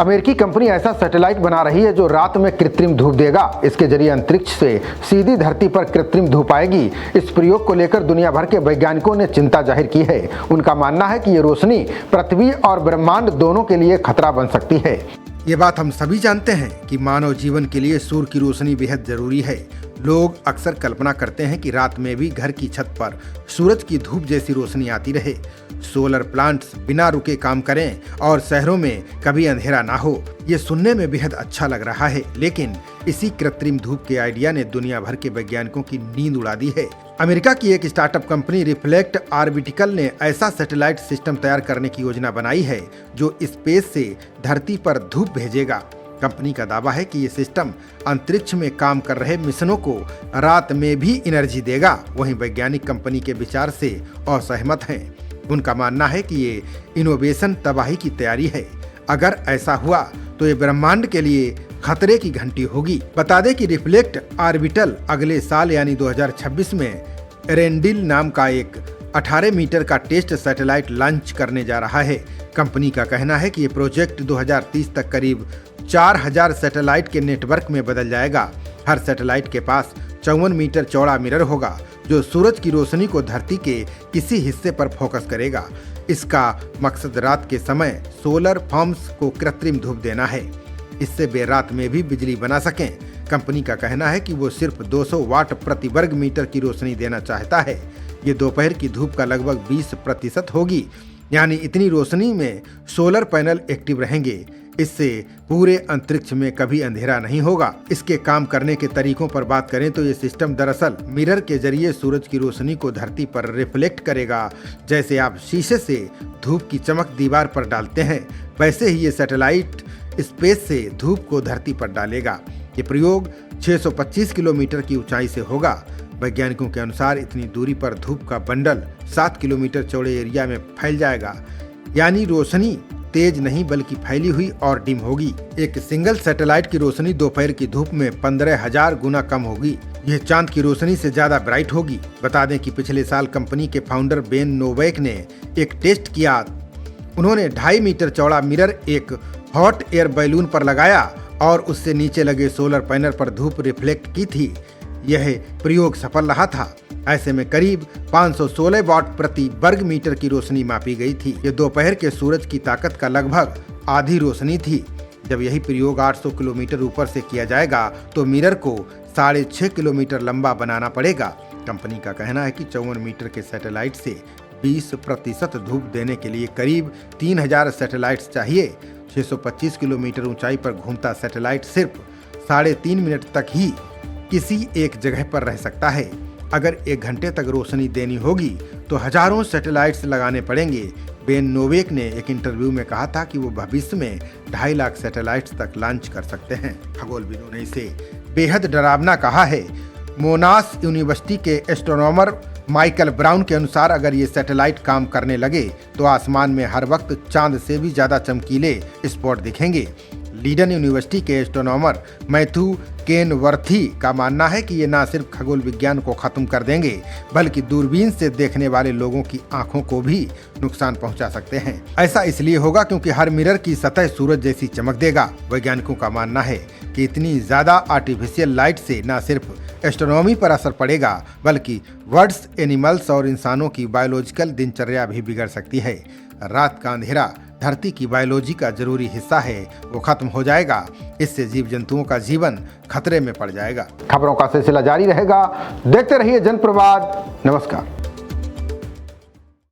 अमेरिकी कंपनी ऐसा सैटेलाइट बना रही है जो रात में कृत्रिम धूप देगा। इसके जरिए अंतरिक्ष से सीधी धरती पर कृत्रिम धूप आएगी। इस प्रयोग को लेकर दुनिया भर के वैज्ञानिकों ने चिंता जाहिर की है। उनका मानना है कि ये रोशनी पृथ्वी और ब्रह्मांड दोनों के लिए खतरा बन सकती है। ये बात हम सभी जानते हैं कि मानव जीवन के लिए सूर्य की रोशनी बेहद जरूरी है। लोग अक्सर कल्पना करते हैं कि रात में भी घर की छत पर सूरज की धूप जैसी रोशनी आती रहे, सोलर प्लांट्स बिना रुके काम करें और शहरों में कभी अंधेरा ना हो। ये सुनने में बेहद अच्छा लग रहा है, लेकिन इसी कृत्रिम धूप के आइडिया ने दुनिया भर के वैज्ञानिकों की नींद उड़ा दी है। अमेरिका की एक स्टार्टअप कंपनी रिफ्लेक्ट ऑर्बिटिकल ने ऐसा सैटेलाइट सिस्टम तैयार करने की योजना बनाई है जो स्पेस से धरती पर धूप भेजेगा। कंपनी का दावा है कि ये सिस्टम अंतरिक्ष में काम कर रहे मिशनों को रात में भी एनर्जी देगा। वहीं वैज्ञानिक कंपनी के विचार से असहमत हैं। उनका मानना है कि ये इनोवेशन तबाही की तैयारी है। अगर ऐसा हुआ तो ये ब्रह्मांड के लिए खतरे की घंटी होगी। बता दें कि रिफ्लेक्ट ऑर्बिटल अगले साल यानी 2026 में एरेंडिल नाम का एक 18 मीटर का टेस्ट सैटेलाइट लॉन्च करने जा रहा है। कंपनी का कहना है कि ये प्रोजेक्ट 2030 तक करीब 4000 सैटेलाइट के नेटवर्क में बदल जाएगा। हर सैटेलाइट के पास 54 मीटर चौड़ा मिरर होगा जो सूरज की रोशनी को धरती के किसी हिस्से पर फोकस करेगा। इसका मकसद रात के समय सोलर फॉर्म्स को कृत्रिम धूप देना है, इससे वे रात में भी बिजली बना सकें। कंपनी का कहना है कि वो सिर्फ 200 वाट प्रति वर्ग मीटर की रोशनी देना चाहता है। ये दोपहर की धूप का लगभग 20% होगी, यानी इतनी रोशनी में सोलर पैनल एक्टिव रहेंगे। इससे पूरे अंतरिक्ष में कभी अंधेरा नहीं होगा। इसके काम करने के तरीकों पर बात करें तो ये सिस्टम दरअसल मिरर के जरिए सूरज की रोशनी को धरती पर रिफ्लेक्ट करेगा। जैसे आप शीशे से धूप की चमक दीवार पर डालते हैं, वैसे ही ये सैटेलाइट स्पेस से धूप को धरती पर डालेगा। ये प्रयोग 625 किलोमीटर की ऊंचाई से होगा। वैज्ञानिकों के अनुसार इतनी दूरी पर धूप का बंडल 7 किलोमीटर चौड़े एरिया में फैल जाएगा, यानी रोशनी तेज नहीं बल्कि फैली हुई और डिम होगी। एक सिंगल सैटेलाइट की रोशनी दोपहर की धूप में 15,000 गुना कम होगी। यह चांद की रोशनी से ज्यादा ब्राइट होगी। बता दें कि पिछले साल कंपनी के फाउंडर बेन नोवेक ने एक टेस्ट किया। उन्होंने 2.5 मीटर चौड़ा मिरर एक हॉट एयर बैलून पर लगाया और उससे नीचे लगे सोलर पैनल पर धूप रिफ्लेक्ट की थी। यह प्रयोग सफल रहा था। ऐसे में करीब 516 वाट प्रति वर्ग मीटर की रोशनी मापी गई थी। ये दोपहर के सूरज की ताकत का लगभग आधी रोशनी थी। जब यही प्रयोग 800 किलोमीटर ऊपर से किया जाएगा तो मिरर को 6.5 किलोमीटर लंबा बनाना पड़ेगा। कंपनी का कहना है कि 54 मीटर के सैटेलाइट से 20% धूप देने के लिए करीब 3000 सैटेलाइट्स चाहिए। 625 किलोमीटर ऊंचाई पर घूमता सैटेलाइट सिर्फ 3.5 मिनट तक ही किसी एक जगह पर रह सकता है। अगर 1 घंटे तक रोशनी देनी होगी तो हजारों सैटेलाइट्स लगाने पड़ेंगे। बेन नोवेक ने एक इंटरव्यू में कहा था कि वो भविष्य में 2.5 लाख सैटेलाइट्स तक लॉन्च कर सकते हैं। खगोलविदों ने इसे बेहद डरावना कहा है। मोनास यूनिवर्सिटी के एस्ट्रोनॉमर माइकल ब्राउन के अनुसार अगर ये सैटेलाइट काम करने लगे तो आसमान में हर वक्त चांद से भी ज्यादा चमकीले स्पॉट दिखेंगे। लीडन यूनिवर्सिटी के एस्ट्रोनॉमर मैथ्यू केनवर्थी का मानना है कि ये न सिर्फ खगोल विज्ञान को खत्म कर देंगे बल्कि दूरबीन से देखने वाले लोगों की आंखों को भी नुकसान पहुंचा सकते हैं। ऐसा इसलिए होगा क्योंकि हर मिरर की सतह सूरज जैसी चमक देगा। वैज्ञानिकों का मानना है कि इतनी ज्यादा आर्टिफिशियल लाइट से न सिर्फ एस्ट्रोनॉमी पर असर पड़ेगा बल्कि बर्ड्स, एनिमल्स और इंसानों की बायोलॉजिकल दिनचर्या भी बिगड़ सकती है। रात का अंधेरा धरती की बायोलॉजी का जरूरी हिस्सा है, वो खत्म हो जाएगा। इससे जीव जंतुओं का जीवन खतरे में पड़ जाएगा। खबरों का सिलसिला जारी रहेगा। देखते रहिए जनप्रवाद। नमस्कार।